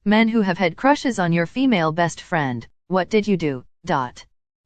Men who have had crushes on your female best friend, what did you do?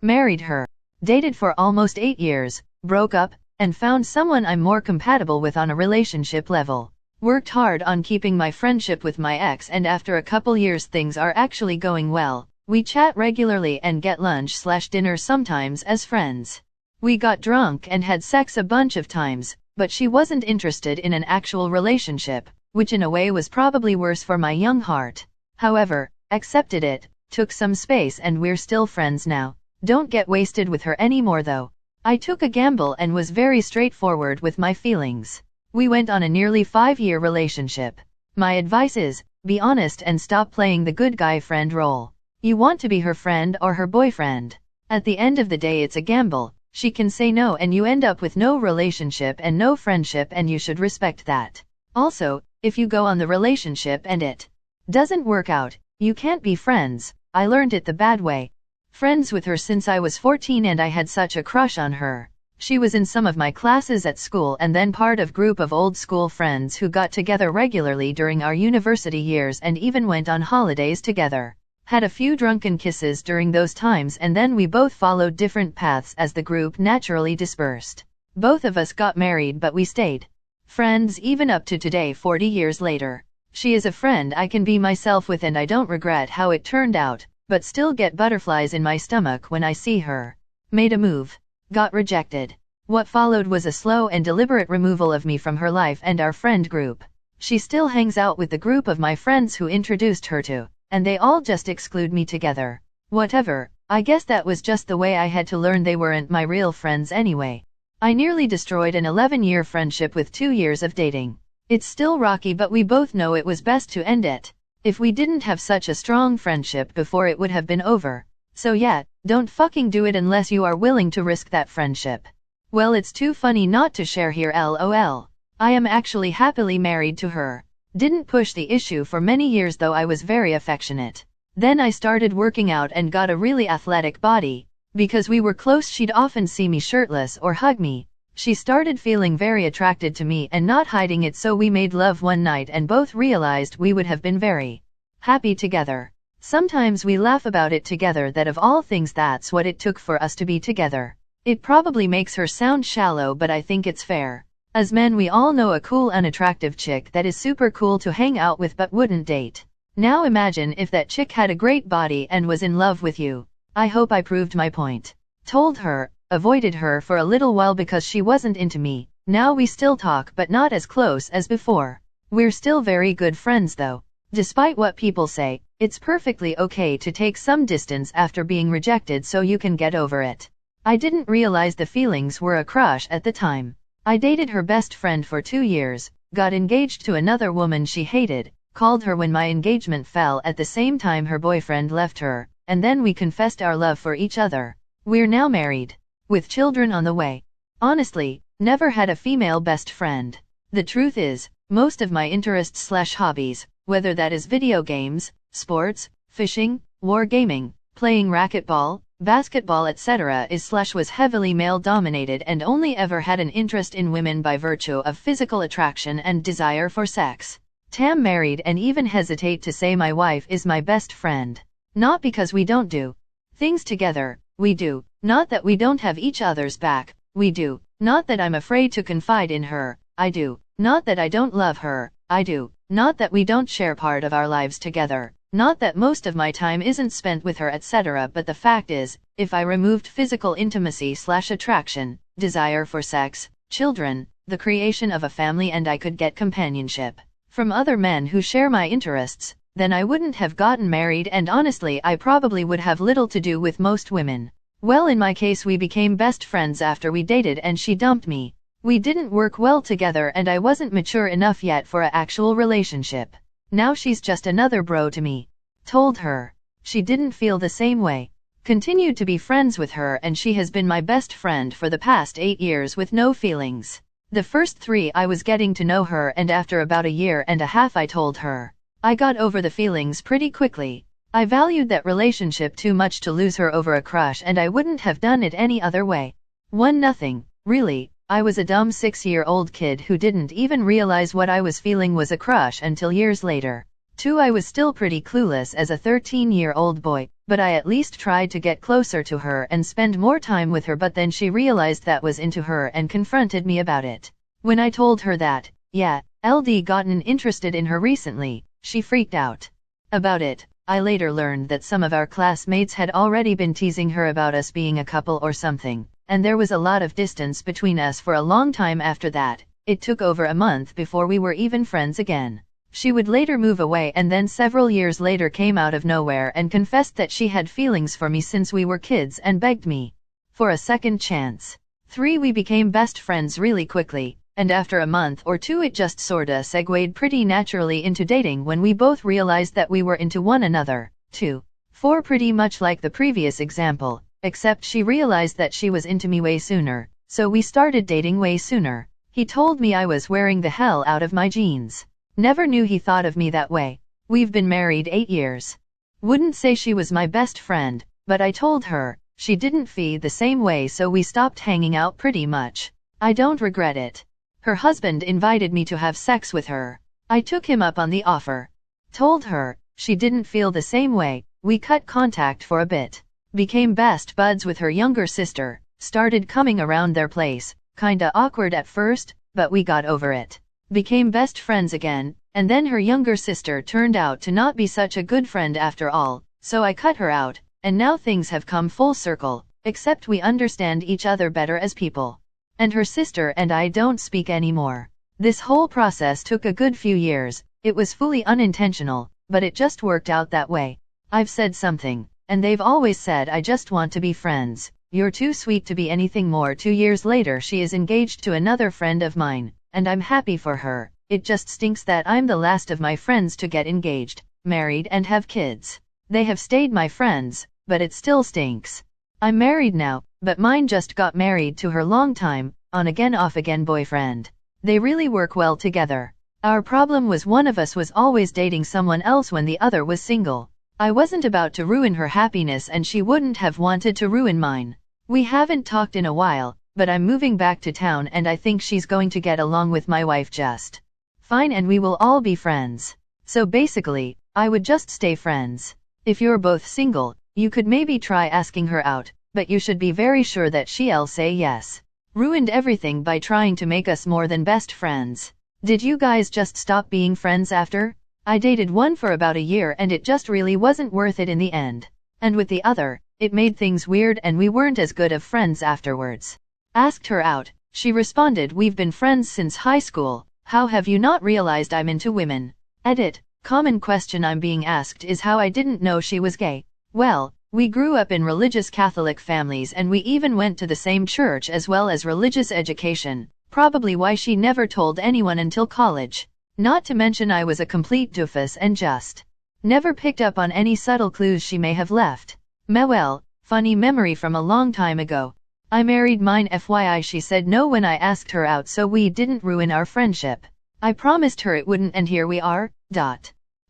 Married her. Dated for almost 8 years, broke up, and found someone I'm more compatible with on a relationship level. Worked hard on keeping my friendship with my ex, and after a couple years things are actually going well. We chat regularly and get lunch/dinner sometimes as friends. We got drunk and had sex a bunch of times, but she wasn't interested in an actual relationship, which in a way was probably worse for my young heart. However, accepted it, took some space, and we're still friends now. Don't get wasted with her anymore though. I took a gamble and was very straightforward with my feelings. We went on a nearly 5-year relationship. My advice is, be honest and stop playing the good guy friend role. You want to be her friend or her boyfriend. At the end of the day it's a gamble. She can say no and you end up with no relationship and no friendship, and you should respect that. Also, if you go on the relationship and it doesn't work out, you can't be friends. I learned it the bad way. Friends with her since I was 14 and I had such a crush on her. She was in some of my classes at school and then part of group of old school friends who got together regularly during our university years and even went on holidays together. Had a few drunken kisses during those times, and then we both followed different paths as the group naturally dispersed. Both of us got married, but we stayed friends even up to today, 40 years later. She is a friend I can be myself with and I don't regret how it turned out, but still get butterflies in my stomach when I see her. Made a move. Got rejected. What followed was a slow and deliberate removal of me from her life and our friend group. She still hangs out with the group of my friends who introduced her to, and they all just exclude me together. Whatever, I guess that was just the way I had to learn they weren't my real friends anyway. I nearly destroyed an 11-year friendship with 2 years of dating. It's still rocky, but we both know it was best to end it. If we didn't have such a strong friendship before, it would have been over. So yeah, don't fucking do it unless you are willing to risk that friendship. Well, it's too funny not to share here, lol. I am actually happily married to her. Didn't push the issue for many years though. I was very affectionate. Then I started working out and got a really athletic body. Because we were close, she'd often see me shirtless or hug me. She started feeling very attracted to me and not hiding it, so we made love one night and both realized we would have been very happy together. Sometimes we laugh about it together that of all things that's what it took for us to be together. It probably makes her sound shallow, but I think it's fair. As men, we all know a cool unattractive chick that is super cool to hang out with but wouldn't date. Now imagine if that chick had a great body and was in love with you. I hope I proved my point. Told her, avoided her for a little while because she wasn't into me. Now we still talk but not as close as before. We're still very good friends though. Despite what people say, it's perfectly okay to take some distance after being rejected so you can get over it. I didn't realize the feelings were a crush at the time. I dated her best friend for 2 years, got engaged to another woman she hated, called her when my engagement fell at the same time her boyfriend left her, and then we confessed our love for each other. We're now married. With children on the way. Honestly, never had a female best friend. The truth is, most of my interests/hobbies, whether that is video games, sports, fishing, wargaming, playing racquetball, basketball, etc., was heavily male-dominated and only ever had an interest in women by virtue of physical attraction and desire for sex. Tam married and even hesitate to say my wife is my best friend. Not because we don't do things together, we do. Not that we don't have each other's back, we do. Not that I'm afraid to confide in her, I do. Not that I don't love her, I do. Not that we don't share part of our lives together. Not that most of my time isn't spent with her, etc. But the fact is, if I removed physical intimacy/attraction, desire for sex, children, the creation of a family, and I could get companionship from other men who share my interests, then I wouldn't have gotten married, and honestly I probably would have little to do with most women. Well, in my case we became best friends after we dated and she dumped me. We didn't work well together and I wasn't mature enough yet for an actual relationship. Now she's just another bro to me. Told her. She didn't feel the same way. Continued to be friends with her and she has been my best friend for the past 8 years with no feelings. The first 3 I was getting to know her, and after about a year and a half I told her. I got over the feelings pretty quickly. I valued that relationship too much to lose her over a crush, and I wouldn't have done it any other way. 1-0, really. I was a dumb 6-year-old kid who didn't even realize what I was feeling was a crush until years later. 2. I was still pretty clueless as a 13-year-old boy, but I at least tried to get closer to her and spend more time with her, but then she realized that was into her and confronted me about it. When I told her that, yeah, LD gotten interested in her recently, she freaked out. About it, I later learned that some of our classmates had already been teasing her about us being a couple or something, and there was a lot of distance between us for a long time after that. It took over a month before we were even friends again. She would later move away and then several years later came out of nowhere and confessed that she had feelings for me since we were kids and begged me for a second chance. 3. We became best friends really quickly, and after a month or two it just sorta segued pretty naturally into dating when we both realized that we were into one another. 2. 4. Pretty much like the previous example, except she realized that she was into me way sooner, so we started dating way sooner. He told me I was wearing the hell out of my jeans. Never knew he thought of me that way. We've been married 8 years. Wouldn't say she was my best friend, but I told her. She didn't feel the same way, so we stopped hanging out pretty much. I don't regret it. Her husband invited me to have sex with her. I took him up on the offer. Told her. She didn't feel the same way. We cut contact for a bit. Became best buds with her younger sister. Started coming around their place. Kinda awkward at first, but we got over it. Became best friends again, and then her younger sister turned out to not be such a good friend after all, so I cut her out, and now things have come full circle, except we understand each other better as people. And her sister and I don't speak anymore. This whole process took a good few years. It was fully unintentional, but it just worked out that way. I've said something, and they've always said I just want to be friends. You're too sweet to be anything more. 2 years later she is engaged to another friend of mine, and I'm happy for her. It just stinks that I'm the last of my friends to get engaged, married and have kids. They have stayed my friends, but it still stinks. I'm married now, but mine just got married to her long time, on again off again boyfriend. They really work well together. Our problem was one of us was always dating someone else when the other was single. I wasn't about to ruin her happiness and she wouldn't have wanted to ruin mine. We haven't talked in a while, but I'm moving back to town and I think she's going to get along with my wife just fine and we will all be friends. So basically, I would just stay friends. If you're both single, you could maybe try asking her out, but you should be very sure that she'll say yes. Ruined everything by trying to make us more than best friends. Did you guys just stop being friends after? I dated one for about a year and it just really wasn't worth it in the end. And with the other, it made things weird and we weren't as good of friends afterwards. Asked her out. She responded, we've been friends since high school. How have you not realized I'm into women? Edit. Common question I'm being asked is how I didn't know she was gay. Well, we grew up in religious Catholic families and we even went to the same church as well as religious education. Probably why she never told anyone until college. Not to mention I was a complete doofus and just never picked up on any subtle clues she may have left. Well, funny memory from a long time ago. I married mine FYI. She said no when I asked her out, so we didn't ruin our friendship. I promised her it wouldn't and here we are.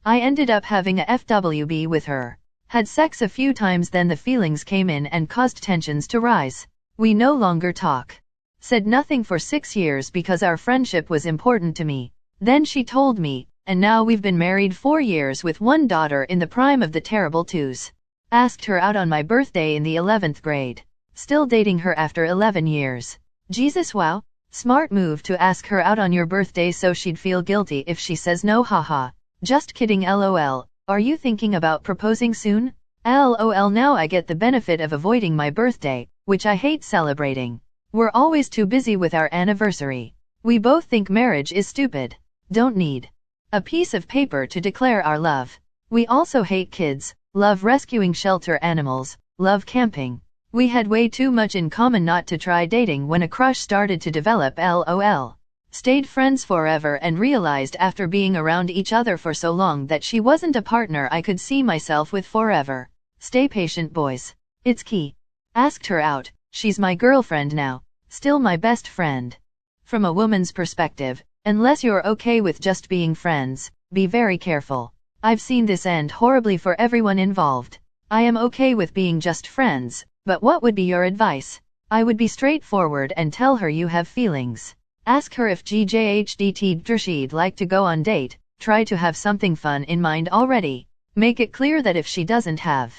I ended up having a FWB with her. Had sex a few times, then the feelings came in and caused tensions to rise. We no longer talk. Said nothing for 6 years because our friendship was important to me. Then she told me, and now we've been married 4 years with one daughter in the prime of the terrible twos. Asked her out on my birthday in the 11th grade. Still dating her after 11 years. Jesus, wow. Smart move to ask her out on your birthday so she'd feel guilty if she says no, haha. Just kidding, lol. Are you thinking about proposing soon? LOL. Now I get the benefit of avoiding my birthday, which I hate celebrating. We're always too busy with our anniversary. We both think marriage is stupid. Don't need a piece of paper to declare our love. We also hate kids, love rescuing shelter animals, love camping. We had way too much in common not to try dating when a crush started to develop, lol. Stayed friends forever and realized after being around each other for so long that she wasn't a partner I could see myself with forever. Stay patient, boys. It's key. Asked her out. She's my girlfriend now. Still my best friend. From a woman's perspective, unless you're okay with just being friends, be very careful. I've seen this end horribly for everyone involved. I am okay with being just friends, but what would be your advice? I would be straightforward and tell her you have feelings. Ask her if GJHDT'd she'd like to go on date, Try to have something fun in mind already. Make it clear that if she doesn't have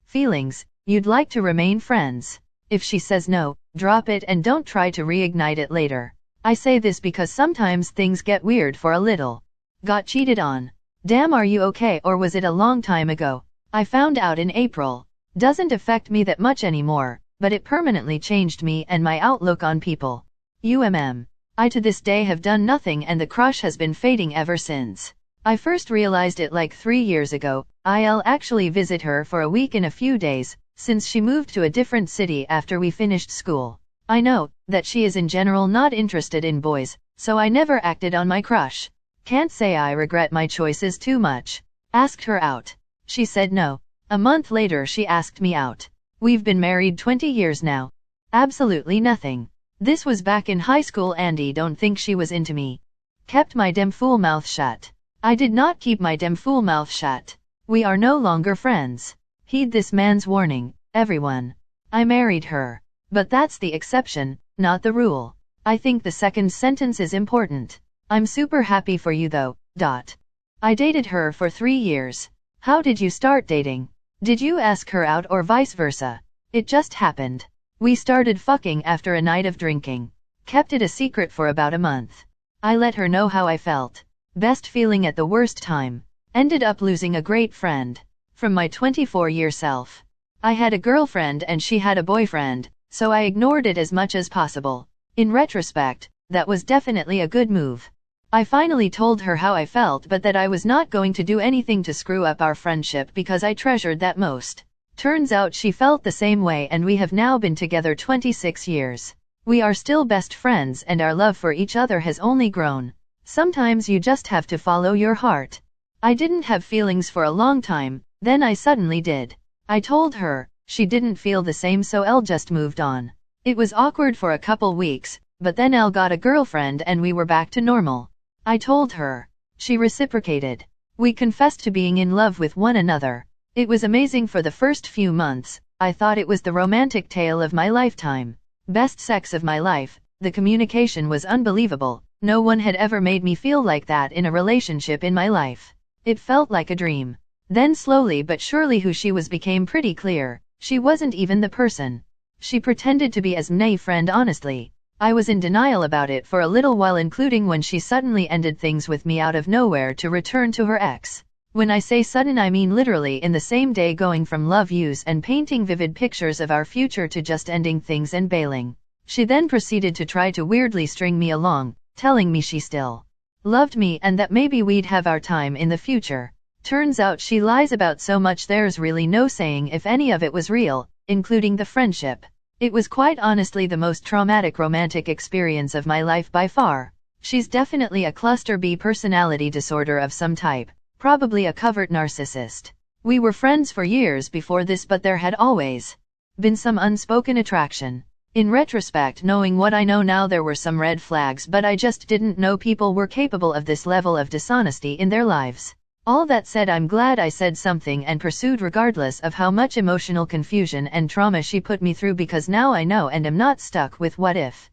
feelings, you'd like to remain friends. If she says no, drop it and don't try to reignite it later. I say this because sometimes things get weird for a little. Got cheated on. Damn, are you okay, or was it a long time ago? I found out in April. Doesn't affect me that much anymore, but it permanently changed me and my outlook on people. I to this day have done nothing and the crush has been fading ever since. I first realized it like 3 years ago. I'll actually visit her for a week in a few days, since she moved to a different city after we finished school. I know that she is in general not interested in boys, so I never acted on my crush. Can't say I regret my choices too much. Asked her out. She said no. A month later she asked me out. We've been married 20 years now. Absolutely nothing. This was back in high school. Andy, don't think she was into me. Kept my damn fool mouth shut. I did not keep my damn fool mouth shut. We are no longer friends. Heed this man's warning, everyone. I married her. But that's the exception, not the rule. I think the second sentence is important. I'm super happy for you though. I dated her for 3 years. How did you start dating? Did you ask her out or vice versa? It just happened. We started fucking after a night of drinking. Kept it a secret for about a month. I let her know how I felt. Best feeling at the worst time. Ended up losing a great friend. From my 24-year self. I had a girlfriend and she had a boyfriend, so I ignored it as much as possible. In retrospect, that was definitely a good move. I finally told her how I felt, but that I was not going to do anything to screw up our friendship because I treasured that most. Turns out she felt the same way and we have now been together 26 years. We are still best friends and our love for each other has only grown. Sometimes you just have to follow your heart. I didn't have feelings for a long time, then I suddenly did. I told her, she didn't feel the same, so Elle just moved on. It was awkward for a couple weeks, but then Elle got a girlfriend and we were back to normal. I told her. She reciprocated. We confessed to being in love with one another. It was amazing for the first few months. I thought it was the romantic tale of my lifetime. Best sex of my life. The communication was unbelievable. No one had ever made me feel like that in a relationship in my life. It felt like a dream. Then slowly but surely who she was became pretty clear. She wasn't even the person she pretended to be as my friend. Honestly, I was in denial about it for a little while, including when she suddenly ended things with me out of nowhere to return to her ex. When I say sudden, I mean literally in the same day, going from love yous and painting vivid pictures of our future to just ending things and bailing. She then proceeded to try to weirdly string me along, telling me she still loved me and that maybe we'd have our time in the future. Turns out she lies about so much there's really no saying if any of it was real, including the friendship. It was quite honestly the most traumatic romantic experience of my life by far. She's definitely a cluster B personality disorder of some type, probably a covert narcissist. We were friends for years before this, but there had always been some unspoken attraction. In retrospect, knowing what I know now, there were some red flags, but I just didn't know people were capable of this level of dishonesty in their lives. All that said, I'm glad I said something and pursued regardless of how much emotional confusion and trauma she put me through, because now I know and am not stuck with what if.